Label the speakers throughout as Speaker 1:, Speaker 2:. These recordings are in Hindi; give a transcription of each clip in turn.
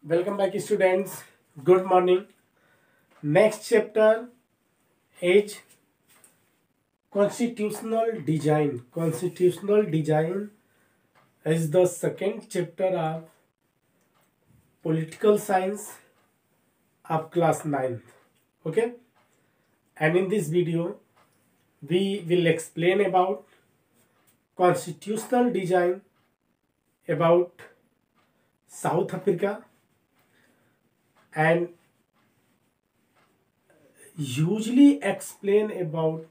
Speaker 1: Welcome back, students. Good morning. Next chapter is constitutional design. Constitutional design is the second chapter of political science of class 9th. Okay, and in this video we will explain about constitutional design about South Africa and usually explain about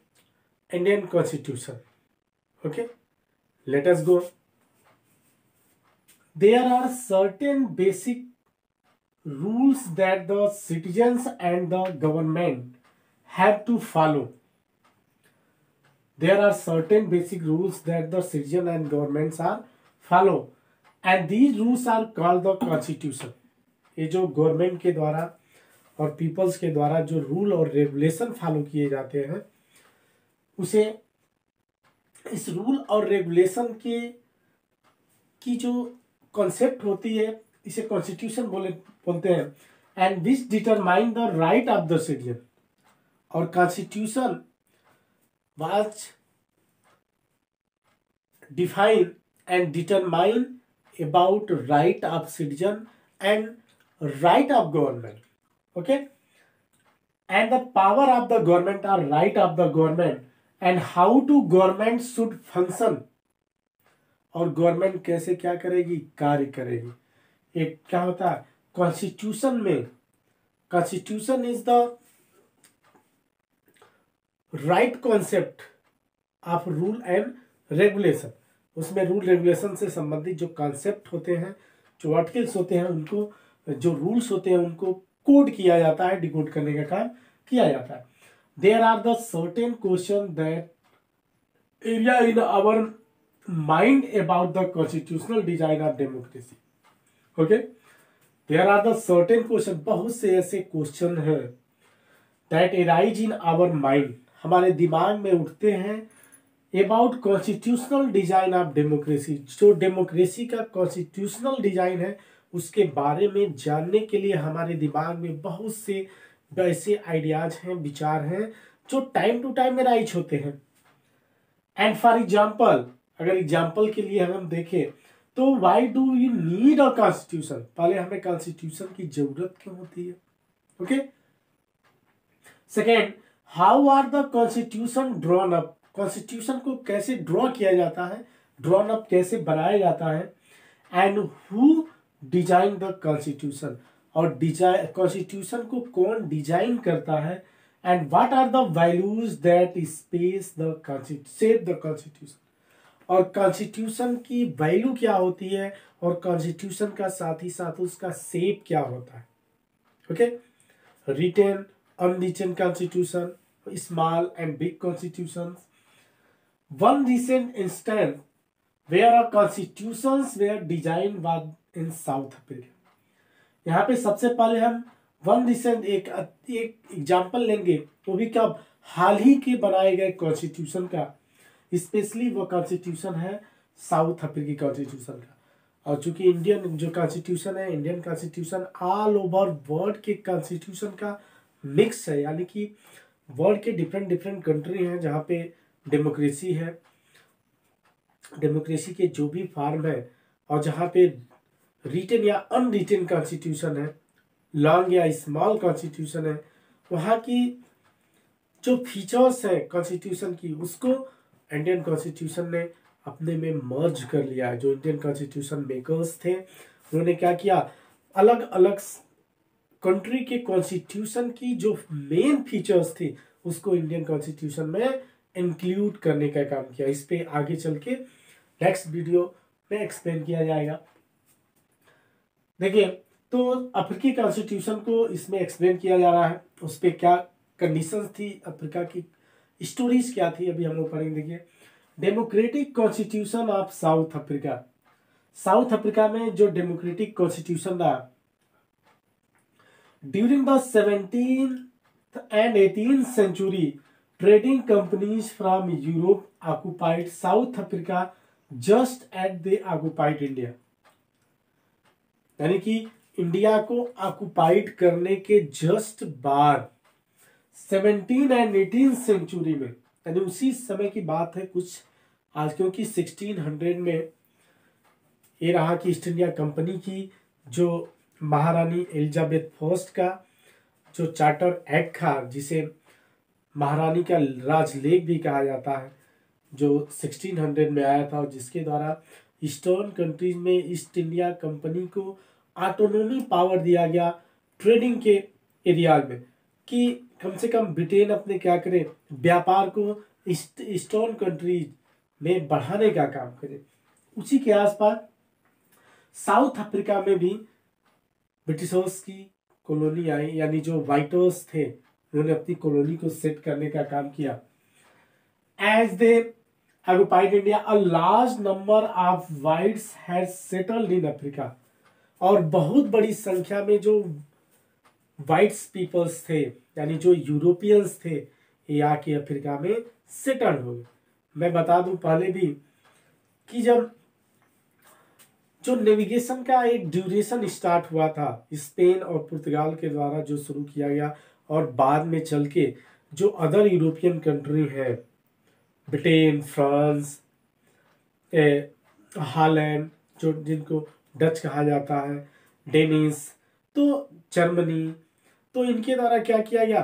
Speaker 1: Indian Constitution. Okay, let us go. There are certain basic rules that the citizens and the government have to follow. There are certain basic rules that the citizen and governments are follow, and these rules are called the Constitution. ये जो गवर्नमेंट के द्वारा और पीपल्स के द्वारा जो रूल और रेगुलेशन फॉलो किए जाते हैं उसे इस रूल और रेगुलेशन के की जो कॉन्सेप्ट होती है इसे कॉन्स्टिट्यूशन बोलते हैं and which determine the right of the citizen. और constitution was define and determine about right of citizen and right of government. Okay, and the power of the government or right of the government and how to government should function. और गवर्नमेंट कैसे क्या करेगी, कार्य करेगी. एक क्या होता है कॉन्स्टिट्यूशन में. Constitution is the right concept of rule and regulation. उसमें रूल रेगुलेशन से संबंधित जो कॉन्सेप्ट होते हैं, जो आर्टिकल्स होते हैं, उनको जो रूल्स होते हैं उनको कोड किया जाता है, डिकोड करने का काम किया जाता है. There are the certain question that area in our mind about the constitutional design of democracy. Okay, there are the certain question, बहुत से ऐसे क्वेश्चन हैं that arise in our mind, हमारे दिमाग में उठते हैं about constitutional design of democracy. जो डेमोक्रेसी का कॉन्स्टिट्यूशनल डिजाइन है उसके बारे में जानने के लिए हमारे दिमाग में बहुत से ऐसे आइडियाज हैं, विचार हैं जो टाइम टू टाइम में राइज होते हैं. एंड फॉर एग्जाम्पल, अगर एग्जाम्पल के लिए हम देखें तो why do you need a constitution. पहले हमें कॉन्स्टिट्यूशन की जरूरत क्यों होती है. Okay, second, how are the constitution drawn up. Constitution को कैसे ड्रॉ किया जाता है, ड्रॉन अप कैसे बनाया जाता है. And who design the constitution, और डिजाइन कॉन्स्टिट्यूशन को कौन डिजाइन करता है. And what are the values that space the shape the constitution. और कॉन्स्टिट्यूशन की वैल्यू क्या होती है और कॉन्स्टिट्यूशन का साथ ही साथ उसका शेप क्या होता है. Okay, written unwritten constitution, small and big constitution. One recent instance where a constitutions were designed was in South Africa. यहाँ पे सबसे पहले हम वन रिसेंट एक एग्जाम्पल लेंगे, तो भी कब, हाल ही के बनाए गए कॉन्स्टिट्यूशन का. स्पेशली वो कॉन्स्टिट्यूशन है साउथ अफ्रीकी कॉन्स्टिट्यूशन का. और चूंकि इंडियन जो कॉन्स्टिट्यूशन है, Indian constitution all over world के कॉन्स्टिट्यूशन का मिक्स है, यानी कि वर्ल्ड के डिफरेंट डिफरेंट कंट्री हैं जहाँ पे डेमोक्रेसी है. डेमोक्रेसी के जो भी फॉर्म है और जहाँ पे रिटन या अनरिटन कॉन्स्टिट्यूशन है, लॉन्ग या स्मॉल कॉन्स्टिट्यूशन है, वहाँ की जो फीचर्स है कॉन्स्टिट्यूशन की उसको इंडियन कॉन्स्टिट्यूशन ने अपने में मर्ज कर लिया है. जो इंडियन कॉन्स्टिट्यूशन मेकर्स थे उन्होंने क्या किया, अलग अलग कंट्री के कॉन्स्टिट्यूशन की जो मेन फीचर्स थी उसको इंडियन कॉन्स्टिट्यूशन में इंक्लूड करने का काम किया. इस पे आगे चल के नेक्स्ट वीडियो में एक्सप्लेन किया जाएगा. देखिए, तो अफ्रीकी कॉन्स्टिट्यूशन को इसमें एक्सप्लेन किया जा रहा है, उस पर क्या कंडीशंस थी, अफ्रीका की स्टोरीज क्या थी, अभी हम लोग पढ़ेंगे. देखिए, democratic constitution of south Africa. South Africa में जो डेमोक्रेटिक कॉन्स्टिट्यूशन रहा during the 17th and 18th century, trading companies from Europe occupied South Africa just as they occupied India. यानी कि इंडिया को ऑक्युपाइड करने के जस्ट बाद 17 एंड 18 सेंचुरी में, यानी उसी समय की बात है कुछ आज, क्योंकि 1600 में ये रहा कि ईस्ट इंडिया कंपनी की जो महारानी एलिजाबेथ फर्स्ट का जो चार्टर एक्ट था, जिसे महारानी का राजलेख भी कहा जाता है, जो 1600 में आया था और जिसके द्वारा ईस्टर्न कंट्रीज में ईस्ट इंडिया कंपनी को ऑटोनोमी पावर दिया गया ट्रेडिंग के एरिया में, कि कम से कम ब्रिटेन अपने क्या करे, व्यापार को ईस्टर्न कंट्रीज में बढ़ाने का काम करे। उसी के आसपास साउथ अफ्रीका में भी ब्रिटिशर्स की कॉलोनी आई, यानी जो वाइटर्स थे उन्होंने अपनी कॉलोनी को सेट करने का काम किया। As they occupied India, a large number of whites had settled in Africa, और बहुत बड़ी संख्या में जो व्हाइट्स पीपल्स थे, यानी जो यूरोपियंस थे, ये आके अफ्रीका में सेटल हो गए। मैं बता दूं पहले भी कि जब जो नेविगेशन का एक ड्यूरेशन स्टार्ट हुआ था स्पेन और पुर्तगाल के द्वारा जो शुरू किया गया, और बाद में चल के जो अदर यूरोपियन कंट्री है, ब्रिटेन, फ्रांस, हॉलैंड, जो जिनको डच कहा जाता है, डेनिस, तो जर्मनी, तो इनके द्वारा क्या किया गया,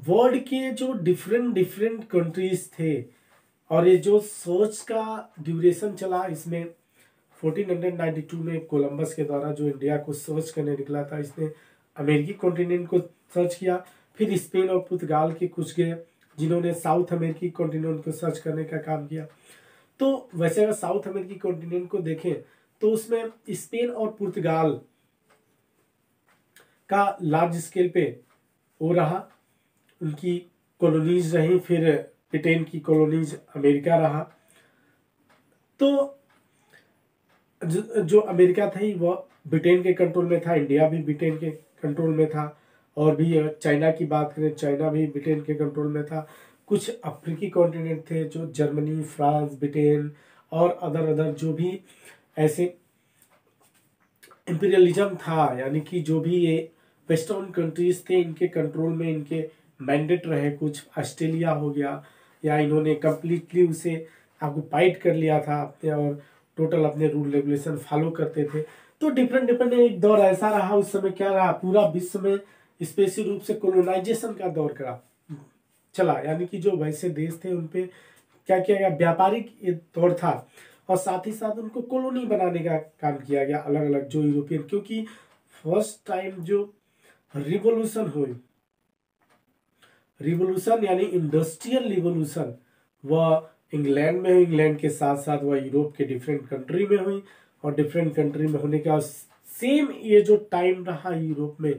Speaker 1: वर्ल्ड के जो डिफरेंट डिफरेंट कंट्रीज थे, और ये जो सर्च का ड्यूरेशन चला, इसमें 1492 में कोलंबस के द्वारा जो इंडिया को सर्च करने निकला था, इसने अमेरिकी कॉन्टिनेंट को सर्च किया। फिर स्पेन और पुर्तगाल के कुछ गए जिन्होंने साउथ अमेरिकी कॉन्टिनेंट को सर्च करने का काम किया। तो वैसे अगर साउथ अमेरिकी कॉन्टिनेंट को देखें तो उसमें स्पेन और पुर्तगाल का लार्ज स्केल पे हो रहा, उनकी कॉलोनीज रही, फिर ब्रिटेन की कॉलोनीज अमेरिका रहा। तो जो अमेरिका थी वह ब्रिटेन के कंट्रोल में था, इंडिया भी ब्रिटेन के कंट्रोल में था, और भी चाइना की बात करें, चाइना भी ब्रिटेन के कंट्रोल में था। कुछ अफ्रीकी कॉन्टिनेंट थे जो जर्मनी, फ्रांस, ब्रिटेन और अदर जो भी ऐसे इंपीरियलिज्म था, यानी कि जो भी ये वेस्टर्न कंट्रीज थे, इनके कंट्रोल में इनके मैंडेट रहे। कुछ ऑस्ट्रेलिया हो गया, या इन्होंने कंप्लीटली उसे ऑक्युपाइड कर लिया था अपने, और टोटल अपने रूल रेगुलेशन फॉलो करते थे। तो डिफरेंट एक दौर ऐसा रहा, उस समय क्या रहा, पूरा विश्व में स्पेशल रूप से कोलोनाइजेशन का दौर चला, यानी कि जो वैसे देश थे उन पे क्या किया गया, व्यापारिक दौर था, और साथ ही साथ उनको कॉलोनी बनाने का काम किया गया अलग अलग जो यूरोपियन, क्योंकि फर्स्ट टाइम जो रिवोल्यूशन हुई, रिवोल्यूशन यानी इंडस्ट्रियल रिवोल्यूशन, वह इंग्लैंड में हुई, इंग्लैंड के साथ साथ वह यूरोप के डिफरेंट कंट्री में हुई, और डिफरेंट कंट्री में होने का सेम ये जो टाइम रहा यूरोप में,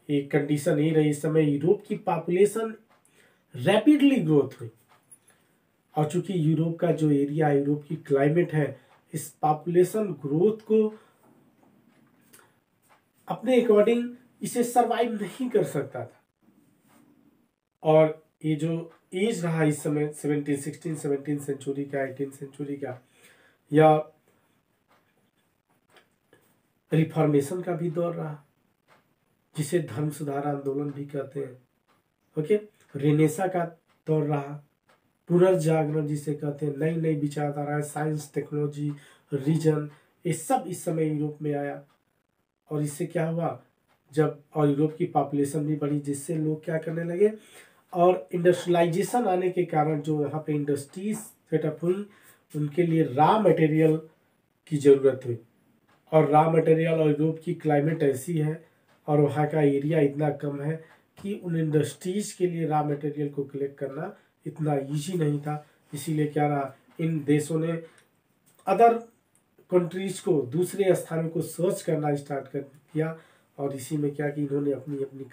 Speaker 1: एक कंडीशन ही रही। इस समय यूरोप की पॉपुलेशन रैपिडली ग्रोथ हुई, और चूंकि यूरोप का जो एरिया, यूरोप की क्लाइमेट है, इस पॉपुलेशन ग्रोथ को अपने अकॉर्डिंग इसे सरवाइव नहीं कर सकता था। और ये जो एज रहा इस समय 17 सेंचुरी का, 18 सेंचुरी का, या रिफॉर्मेशन का भी दौर रहा, जिसे धर्म सुधार आंदोलन भी कहते हैं। ओके, रेनेसा का दौर रहा, पुनर्जागरण जिसे कहते हैं, नई नई विचारधारा, साइंस, टेक्नोलॉजी, रीजन, ये सब इस समय यूरोप में आया। और इससे क्या हुआ, जब और यूरोप की पॉपुलेशन भी बढ़ी, जिससे लोग क्या करने लगे, और इंडस्ट्रियलाइजेशन आने के कारण जो यहाँ पे इंडस्ट्रीज सेटअप हुई, उनके लिए रॉ मटेरियल की जरूरत हुई। और रॉ मटेरियल और यूरोप की क्लाइमेट ऐसी है और वहाँ का एरिया इतना कम है कि उन इंडस्ट्रीज के लिए रॉ मटेरियल को कलेक्ट करना इतना इजी नहीं था। इसीलिए क्या रहा, इन देशों ने अदर कंट्रीज को, दूसरे स्थानों को सर्च करना स्टार्ट कर किया, और इसी में क्या कि इन्होंने अपनी अपनी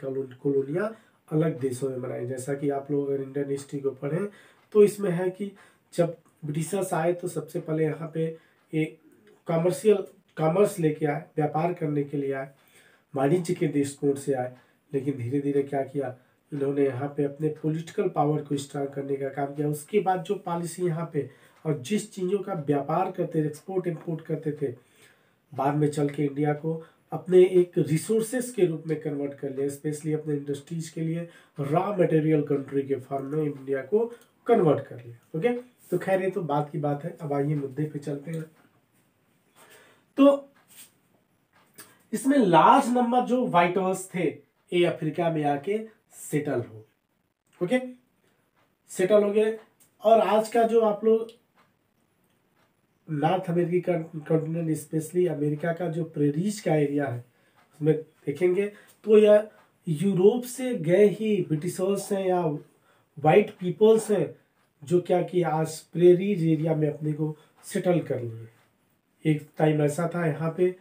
Speaker 1: कॉलोनियाँ अलग देशों में बनाई। जैसा कि आप लोग अगर इंडियन हिस्ट्री को पढ़ें तो इसमें है कि जब ब्रिटिशर्स आए तो सबसे पहले यहाँ पे एक कॉमर्स लेके आए, व्यापार करने के लिए आए, वाणिज्य के दृष्टिकोण से आए, लेकिन धीरे धीरे क्या किया, इन्होंने यहाँ पे अपने पॉलिटिकल पावर को स्ट्रांग करने का काम किया। उसके बाद जो पॉलिसी यहाँ पे और जिस चीज़ों का व्यापार करते, एक्सपोर्ट इम्पोर्ट करते थे, बाद में चल के इंडिया को अपने एक रिसोर्सेस के रूप में कन्वर्ट कर लिया, स्पेशली अपने इंडस्ट्रीज के लिए रॉ मटेरियल कंट्री के फॉर्म में इंडिया को कन्वर्ट कर लिया। ओके, तो खैर ये तो बात की बात है। अब आइए मुद्दे पे चलते हैं। तो इसमें लार्ज नंबर जो वाइटर्स थे ये अफ्रीका में आके सेटल हो, ओके, सेटल हो गए। और आज का जो आप लोग north America continent, specially America का जो प्रेरीज का एरिया है उसमें देखेंगे तो यह यूरोप से गए ही ब्रिटिशर्स हैं या वाइट पीपल्स हैं जो क्या कि आज प्रेरीज एरिया में अपने को सेटल कर लिए। एक टाइम ऐसा था यहाँ पे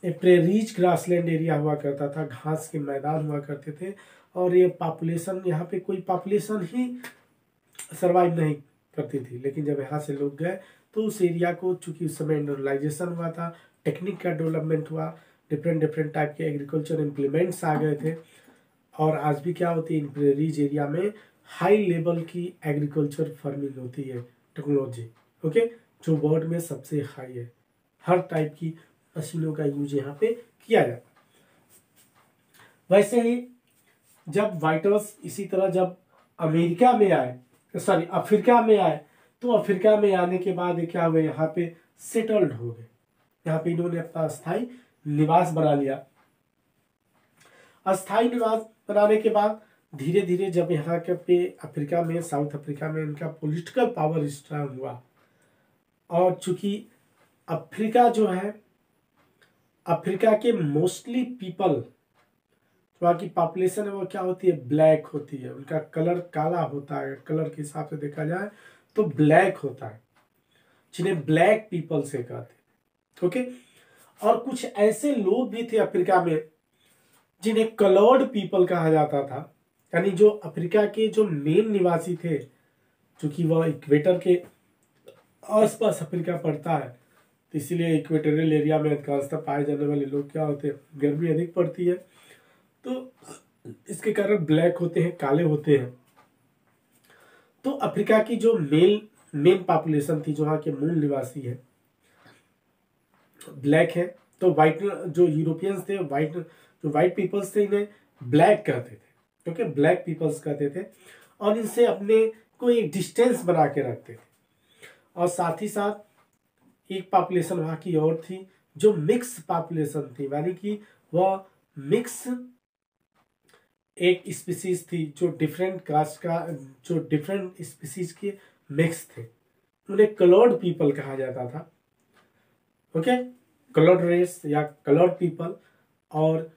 Speaker 1: प्रेरीज ग्रासलैंड एरिया हुआ करता था, घास के मैदान हुआ करते थे, और ये पॉपुलेशन, यहाँ पे कोई पॉपुलेशन ही सरवाइव नहीं करती थी। लेकिन जब यहाँ से लोग गए तो उस एरिया को, चूंकि उस समय इंडस्ट्रियलाइजेशन हुआ था, टेक्निक का डेवलपमेंट हुआ, डिफरेंट टाइप के एग्रीकल्चर इम्प्लीमेंट्स आ गए थे, और आज भी क्या होती है इन प्रेरीज एरिया में हाई लेवल की एग्रीकल्चर फार्मिंग होती है, टेक्नोलॉजी, ओके, जो वर्ल्ड में सबसे हाई है। हर टाइप की मशीनों का यूज यहाँ पे किया जाता है। वैसे ही जब वाइटर्स इसी तरह जब अमेरिका में आए, सॉरी अफ्रीका में आए, तो अफ्रीका में आने के बाद क्या हुए, यहाँ पे सेटल्ड हो गए, यहाँ पे इन्होंने अपना अस्थायी निवास बना लिया। अस्थायी निवास बनाने के बाद धीरे धीरे जब यहाँ के पे अफ्रीका में, साउथ अफ्रीका में इनका पॉलिटिकल पावर स्ट्रांग हुआ, और चूंकि अफ्रीका जो है, अफ्रीका के मोस्टली पीपल, वहाँ की पॉपुलेशन है वो क्या होती है, ब्लैक होती है, उनका कलर काला होता है, कलर के हिसाब से देखा जाए तो ब्लैक होता है, जिन्हें ब्लैक पीपल से कहते हैं, ओके। और कुछ ऐसे लोग भी थे अफ्रीका में जिन्हें कलर्ड पीपल कहा जाता था, यानी जो अफ्रीका के जो मेन निवासी थे, क्योंकि वह इक्वेटर के आसपास अफ्रीका पड़ता है, तो इसीलिए इक्वेटोरियल एरिया में अधिकांशतः पाए जाने वाले लोग क्या होते हैं, गर्मी अधिक पड़ती है तो इसके कारण ब्लैक होते हैं, काले होते हैं। तो अफ्रीका की जो मेन पॉपुलेशन थी, जो वहाँ के मूल निवासी है, ब्लैक है। तो वाइट जो यूरोपियंस थे, जो वाइट पीपल्स थे, इन्हें ब्लैक कहते थे, क्योंकि ब्लैक पीपल्स कहते थे, और इनसे अपने को एक डिस्टेंस बना के रखते थे। और साथ ही साथ एक पॉपुलेशन वहाँ की और थी जो मिक्स पॉपुलेशन थी, यानी कि वह मिक्स एक स्पीसीज थी, जो डिफरेंट कास्ट का, जो डिफरेंट स्पीसीज के मिक्स थे, उन्हें कलर्ड पीपल कहा जाता था, ओके, कलर्ड रेस या कलर्ड पीपल। और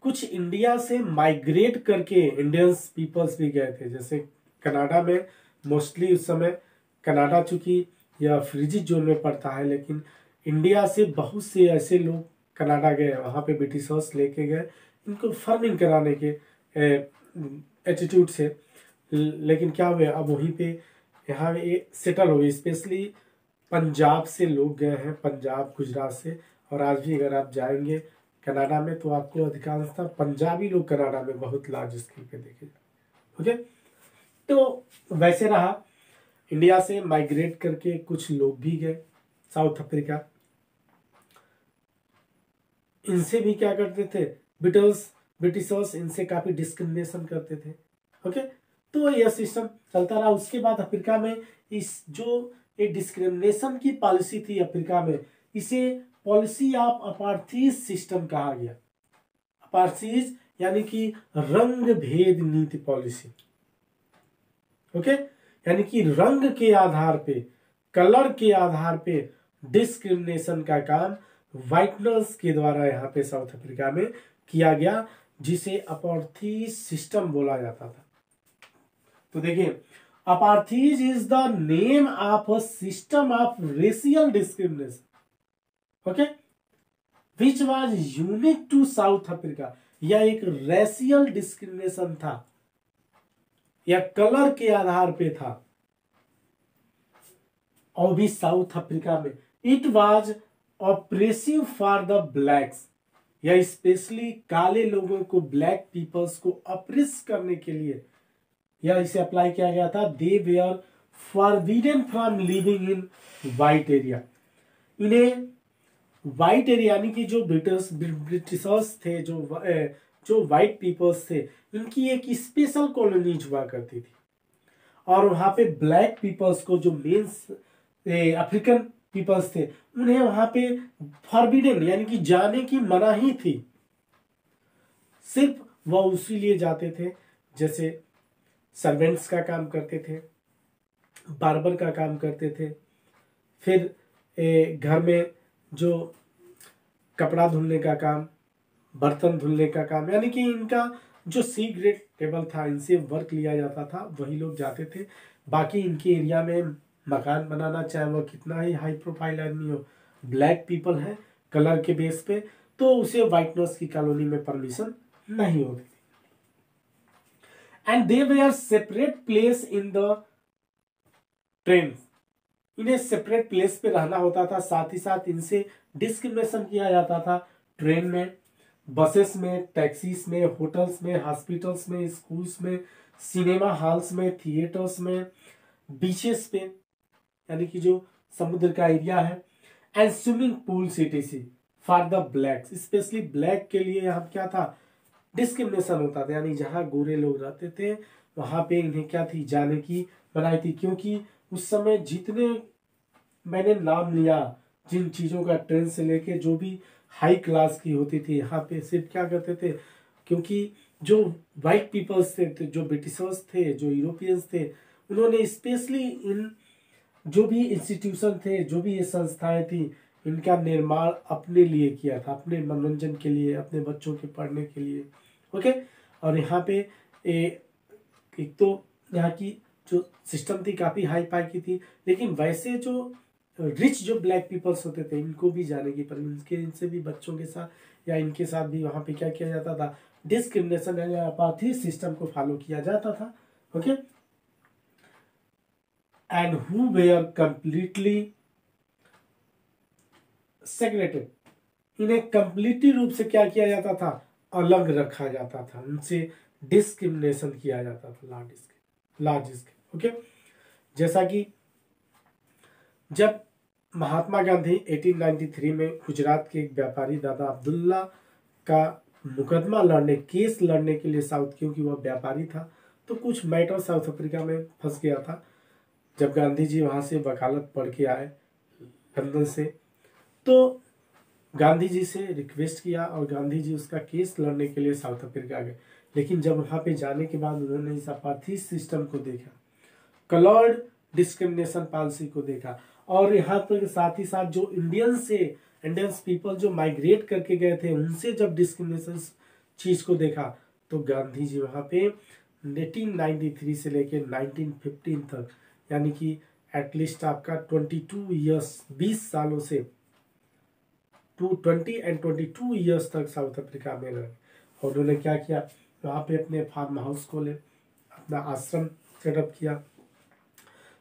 Speaker 1: कुछ इंडिया से माइग्रेट करके इंडियंस पीपल्स भी गए थे, जैसे कनाडा में मोस्टली उस समय, कनाडा चूंकि यह फ्रिजिड जोन में पड़ता है, लेकिन इंडिया से बहुत से ऐसे लोग कनाडा गए, वहाँ पे ब्रिटिशर्स लेके गए इनको फार्मिंग कराने के एटीट्यूड से। लेकिन क्या हुआ, अब वहीं पे यहाँ ये सेटल हो गई। स्पेशली पंजाब से लोग गए हैं, पंजाब गुजरात से, और आज भी अगर आप जाएंगे कनाडा में तो आपको अधिकांशतः पंजाबी लोग कनाडा में बहुत लार्ज स्केल पे देखे जाए, ओके। तो वैसे रहा, इंडिया से माइग्रेट करके कुछ लोग भी गए साउथ अफ्रीका, इनसे भी क्या करते थे ब्रिटिशर्स इनसे काफी डिस्क्रिमिनेशन करते थे, ओके। तो यह सिस्टम चलता रहा। उसके बाद अफ्रीका में इस जो एक डिस्क्रिमिनेशन की पॉलिसी थी अफ्रीका में, इसे पॉलिसी ऑफ अपार्थीज सिस्टम कहा गया। अपार्थीज यानी कि रंग भेद नीति पॉलिसी, ओके, यानी कि रंग के आधार पे, कलर के आधार पे डिस्क्रिमिनेशन का काम व्हाइटनर्स के द्वारा यहाँ पे साउथ अफ्रीका में किया गया, जिसे अपार्थीज सिस्टम बोला जाता था। तो देखिए, apartheid is the name of a system of racial discrimination, okay, which was unique to South Africa. यह एक रेशियल डिस्क्रिमिनेशन था, यह कलर के आधार पे था, और भी साउथ अफ्रीका में। It was oppressive for the blacks, या स्पेशली काले लोगों को, ब्लैक पीपल्स को अप्रेस करने के लिए यह इसे अप्लाई किया गया था। They were forbidden from living in white area, इन्हें वाइट एरिया यानी कि जो ब्रिटिशर्स थे, जो वाइट पीपल्स थे, इनकी एक स्पेशल कॉलोनीज हुआ करती थी। और वहां पे ब्लैक पीपल्स को, जो मेन्स अफ्रीकन पीपल्स थे, उन्हें वहां पे फॉरबिडन यानी कि जाने की मनाही थी। सिर्फ वह उसी लिए जाते थे, जैसे सर्वेंट्स का काम करते थे, बार्बर का काम करते थे, फिर घर में जो कपड़ा धुलने का काम, बर्तन धुलने का काम, यानी कि इनका जो सी ग्रेड टेबल था, इनसे वर्क लिया जाता था, वही लोग जाते थे। बाकी इनके एरिया में मकान बनाना, चाहे वो कितना ही हाई प्रोफाइल आदमी हो, ब्लैक पीपल है कलर के बेस पे, तो उसे व्हाइटनर्स की कॉलोनी में परमिशन नहीं होती थी। And they were separate place in the train, इन्हें सेपरेट प्लेस पे रहना होता था। साथ ही साथ इनसे डिस्क्रिमिनेशन किया जाता था ट्रेन में, बसेस में, टैक्सीज में, होटल्स में, हॉस्पिटल्स में, स्कूल्स में, सिनेमा हॉल्स में, थिएटर्स में, बीचेस पे यानी कि जो समुद्र का एरिया है, and swimming pool etc for the blacks. Specially black के लिए यहाँ क्या था, डिस्क्रिमिनेशन होता था, यानी जहाँ गोरे लोग रहते थे वहां पे इन्हें क्या थी, जाने की मनाही थी। क्योंकि उस समय जितने मैंने नाम लिया जिन चीजों का, ट्रेन से लेके जो भी हाई क्लास की होती थी, यहाँ पे सिर्फ क्या करते थे, क्योंकि जो वाइट पीपल्स थे, जो ब्रिटिशर्स थे, जो यूरोपियंस थे, उन्होंने स्पेशली इन जो भी इंस्टीट्यूशन थे, जो भी ये संस्थाएं थी, इनका निर्माण अपने लिए किया था, अपने मनोरंजन के लिए, अपने बच्चों के पढ़ने के लिए। ओके, और यहाँ पे एक तो यहाँ की जो सिस्टम थी काफी हाई फाई की थी, लेकिन वैसे जो रिच जो ब्लैक पीपल्स होते थे, इनको भी जाने की, पर इनसे भी बच्चों के साथ या इनके साथ भी वहां पे क्या किया जाता था, डिस्क्रिमिनेशन या अपार्थी सिस्टम को फॉलो किया जाता था। Okay, and who were completely segregated, इन्हें कंप्लीटली रूप से क्या किया जाता था, अलग रखा जाता था, उनसे डिस्क्रिमिनेशन किया जाता था लार्ज स्केल। ओके, जैसा कि जब महात्मा गांधी 1893 में गुजरात के एक व्यापारी दादा अब्दुल्ला का मुकदमा केस लड़ने के लिए साउथ, क्योंकि वह व्यापारी था तो कुछ मैटर साउथ अफ्रीका में फंस गया था। जब गांधी जी वहां से वकालत पढ़ के आए लंदन से, तो गांधी जी से रिक्वेस्ट किया और गांधी जी उसका केस लड़ने के लिए साउथ अफ्रीका गए। लेकिन जब वहां पे जाने के बाद उन्होंने इस अपार्थी सिस्टम को देखा, कलर्ड डिस्क्रिमिनेशन पॉलिसी को देखा, और यहाँ पर साथ ही साथ जो इंडियंस पीपल जो माइग्रेट करके गए थे, उनसे जब डिस्क्रिमिनेशन चीज को देखा, तो गांधी जी वहां पे 1893 से लेके 1915 तक, यानी कि एटलीस्ट आपका 22 ईयर्स, 20 सालों से 20 एंड 22 ईयर्स तक साउथ अफ्रीका में रहे। और उन्होंने क्या किया, वहाँ पे अपने फार्म हाउस खोले, अपना आश्रम सेटअप किया।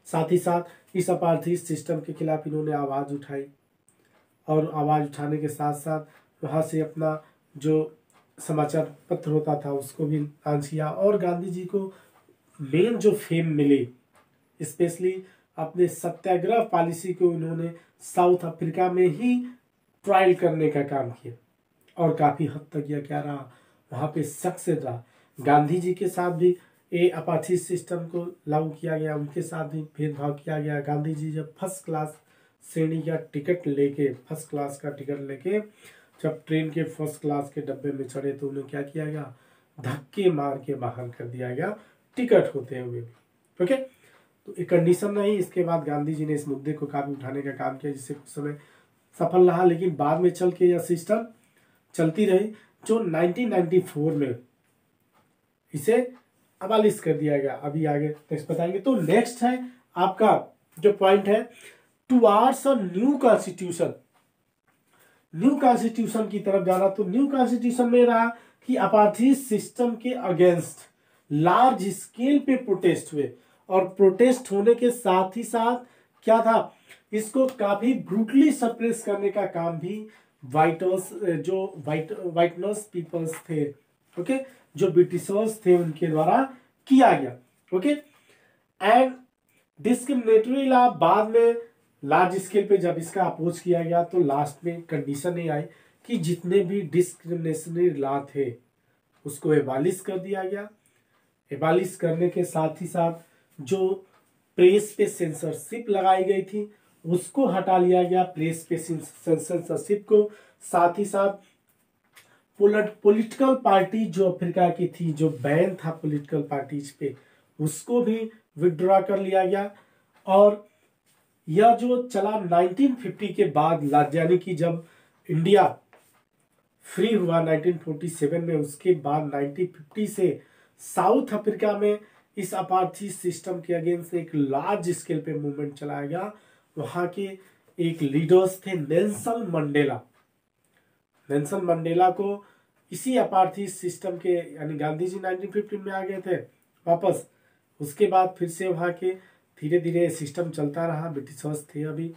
Speaker 1: साथ ही साथ इस अपार्थी सिस्टम के खिलाफ इन्होंने आवाज़ उठाई, और आवाज़ उठाने के साथ साथ वहाँ से अपना जो समाचार पत्र होता था उसको भी लॉन्च किया। और गांधी जी को मेन जो फेम मिली, स्पेशली अपने सत्याग्रह पॉलिसी को इन्होंने साउथ अफ्रीका में ही ट्रायल करने का काम किया, और काफ़ी हद तक यह क्या रहा, वहाँ पे सक्सेस रहा। गांधी जी के साथ भी ये अपार्थी सिस्टम को लागू किया गया, उनके साथ भी भेदभाव किया गया। गांधी जी जब फर्स्ट क्लास श्रेणी का टिकट लेके, फर्स्ट क्लास का टिकट लेके जब ट्रेन के फर्स्ट क्लास के डब्बे में चढ़े, तो उन्हें क्या किया गया, धक्के मार के बाहर कर दिया गया टिकट होते हुए। ओके, तो एक कंडीशन रही। इसके बाद गांधी जी ने इस मुद्दे को काफी उठाने का काम किया, जिससे कुछ समय सफल रहा, लेकिन बाद में चल के यह सिस्टम चलती रही, जो 1994 में इसे अबालिश कर दिया गया। अभी आगे नेक्स्ट बताएंगे। तो नेक्स्ट है आपका जो पॉइंट है, towards a new constitution, new constitution की तरफ जाना। तो न्यू कॉन्स्टिट्यूशन में रहा कि अपार्थी सिस्टम के अगेंस्ट लार्ज स्केल पे प्रोटेस्ट हुए, और प्रोटेस्ट होने के साथ ही साथ क्या था, इसको काफी ब्रूटली सप्रेस करने का काम भी व्हाइटनर्स पीपल्स थे, ओके, जो ब्रिटिशर्स थे उनके द्वारा किया गया। ओके, एंड डिस्क्रिमिनेटरी लॉ बाद में लार्ज स्केल पे जब इसका अपोज किया गया तो लास्ट में कंडीशन ये आई कि जितने भी डिस्क्रिमिनेशनरी लॉ थे उसको एबालिश कर दिया गया। एबालिश करने के साथ ही साथ जो प्रेस पे सेंसरशिप लगाई गई थी उसको हटा लिया गया, प्रेस पे सेंसरशिप को। साथ ही साथ पॉलिटिकल पार्टी जो अफ्रीका की थी, जो बैन था पॉलिटिकल पार्टीज पे, उसको भी विड्रॉ कर लिया गया। और यह जो चला 1950 के बाद, यानी कि जब इंडिया फ्री हुआ 1947 में, उसके बाद 1950 से साउथ अफ्रीका में इस अपार्थी सिस्टम के अगेंस्ट एक लार्ज स्केल पे मूवमेंट चलाया गया। वहां के एक लीडर्स थे नेल्सन मंडेला। नेल्सन मंडेला को इसी अपार्थी सिस्टम के, यानी गांधी जी 1915 में आ गए थे वापस। उसके बाद फिर से वहां के धीरे धीरे सिस्टम चलता रहा। ब्रिटिशर्स थे, अभी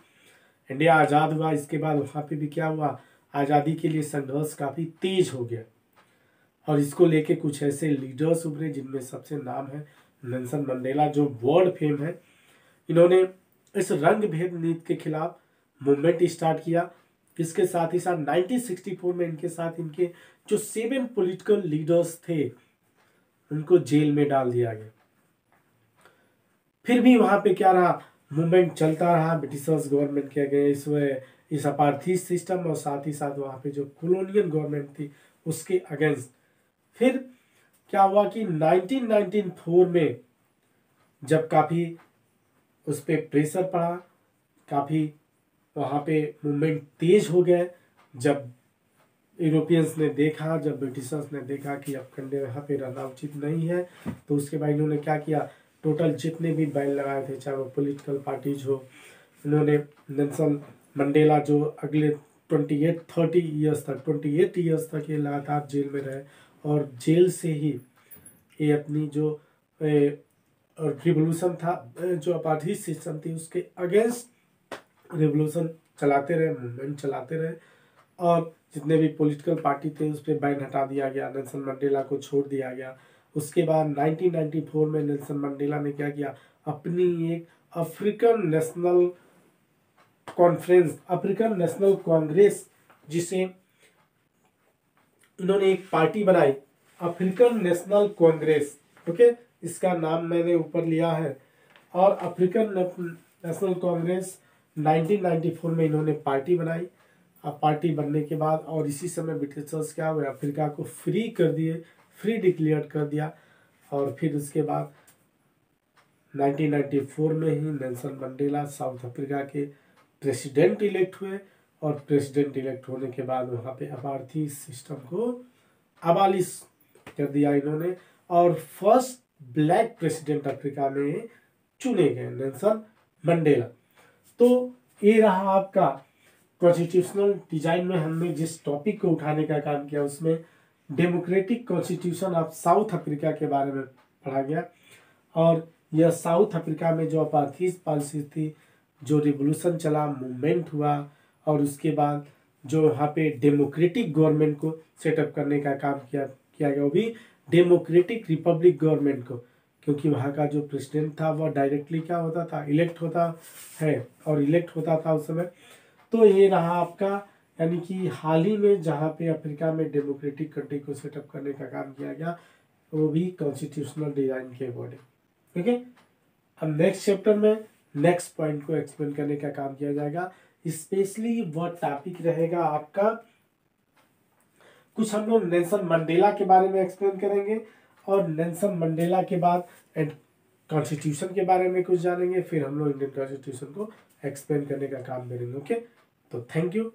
Speaker 1: इंडिया आज़ाद हुआ, इसके बाद वहां पे भी क्या हुआ, आज़ादी के लिए संघर्ष काफ़ी तेज हो गया। और इसको लेके कुछ ऐसे लीडर्स उभरे जिनमें सबसे नाम है नेल्सन मंडेला, जो वर्ल्ड फेम है। इन्होंने इस रंग भेद नीति के खिलाफ मूवमेंट स्टार्ट किया। इसके साथ ही साथ 1964 में इनके साथ इनके जो 7 पॉलिटिकल लीडर्स थे उनको जेल में डाल दिया गया। फिर भी वहां पे क्या रहा, मूवमेंट चलता रहा ब्रिटिशर्स गवर्नमेंट के अगेंस्ट, इस अपार्थी सिस्टम, और साथ ही साथ वहां पे जो कॉलोनियल गवर्नमेंट थी उसके अगेंस्ट। फिर क्या हुआ कि 1994 में जब काफी उस पर प्रेशर पड़ा, काफी वहां पे मूवमेंट तेज हो गए, जब यूरोपियंस ने देखा, जब ब्रिटिशर्स ने देखा कि अब कंडे यहाँ पे रहना उचित नहीं है, तो उसके बाद इन्होंने क्या किया, टोटल जितने भी बैन लगाए थे, चाहे वो पॉलिटिकल पार्टीज हो, इन्होंने नेल्सन मंडेला जो अगले 28 ईयर्स तक ये लगातार जेल में रहे, और जेल से ही ये अपनी जो रिवोल्यूशन था, जो अपार्थी सिस्टम थी उसके अगेंस्ट रिवोल्यूशन चलाते रहे, मूवमेंट चलाते रहे, और जितने भी पॉलिटिकल पार्टी थे उस पर बैन हटा दिया गया, नेल्सन मंडेला को छोड़ दिया गया। उसके बाद 1994 में नेल्सन मंडेला ने क्या किया, अपनी एक African national conference, African national Congress, जिसे इन्होंने एक पार्टी बनाई, अफ्रीकन नेशनल कांग्रेस, ओके, इसका नाम मैंने ऊपर लिया है। और अफ्रीकन नेशनल कांग्रेस 1994 में इन्होंने पार्टी बनाई। अब पार्टी बनने के बाद, और इसी समय ब्रिटिशर्स क्या हुए, अफ्रीका को फ्री कर दिए, फ्री डिक्लेयर कर दिया। और फिर उसके बाद 1994 में ही नेल्सन मंडेला साउथ अफ्रीका के प्रेसिडेंट इलेक्ट हुए, और प्रेसिडेंट इलेक्ट होने के बाद वहाँ पे अपार्थी सिस्टम को अबालिश कर दिया इन्होंने, और फर्स्ट ब्लैक प्रेसिडेंट अफ्रीका में चुने गए नेल्सन मंडेला। तो ये रहा आपका कॉन्स्टिट्यूशनल डिजाइन में हमने जिस टॉपिक को उठाने का काम किया, उसमें democratic constitution of south Africa के बारे में पढ़ा गया। और यह साउथ अफ्रीका में जो अपार्थी पॉलिसी थी, जो रिवोल्यूशन चला, मूवमेंट हुआ, और उसके बाद जो वहाँ पे डेमोक्रेटिक गवर्नमेंट को सेटअप करने का काम किया गया, वो भी डेमोक्रेटिक रिपब्लिक गवर्नमेंट को, क्योंकि वहाँ का जो प्रेसिडेंट था वह डायरेक्टली क्या होता था, इलेक्ट होता है, और इलेक्ट होता था उस समय। तो ये रहा आपका, यानी कि हाल ही में जहाँ पे अफ्रीका में डेमोक्रेटिक कंट्री को सेटअप करने का काम किया गया, वो भी कॉन्स्टिट्यूशनल डिजाइन के अकॉर्डिंग, ठीक है। अब नेक्स्ट चैप्टर में नेक्स्ट पॉइंट को एक्सप्लेन करने का काम किया जाएगा। स्पेशली वह टॉपिक रहेगा आपका, कुछ हम लोग नेल्सन मंडेला के बारे में एक्सप्लेन करेंगे, और नेल्सन मंडेला के बाद कॉन्स्टिट्यूशन के बारे में कुछ जानेंगे, फिर हम लोग इंडियन कॉन्स्टिट्यूशन को एक्सप्लेन करने का काम करेंगे। ओके, तो थैंक यू।